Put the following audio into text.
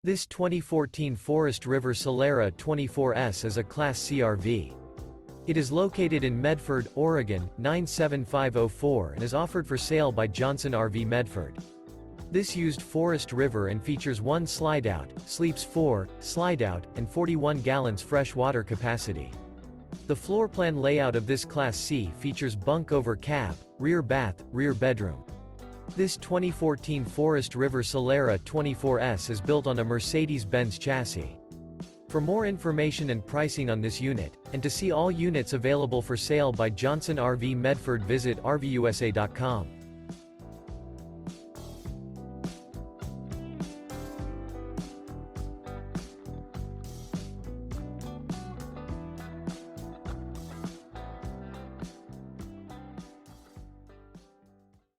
This 2014 Forest River Solera 24S is a Class C RV. It is located in Medford, Oregon, 97504 and is offered for sale by Johnson RV Medford. This used Forest River and features 1 slideout, sleeps 4, slideout, and 41 gallons fresh water capacity. The floor plan layout of this Class C features bunk over cab, rear bath, rear bedroom. This 2014 Forest River Solera 24S is built on a Mercedes Benz chassis. For more information and pricing on this unit, and to see all units available for sale by Johnson RV Medford, visit RVUSA.com.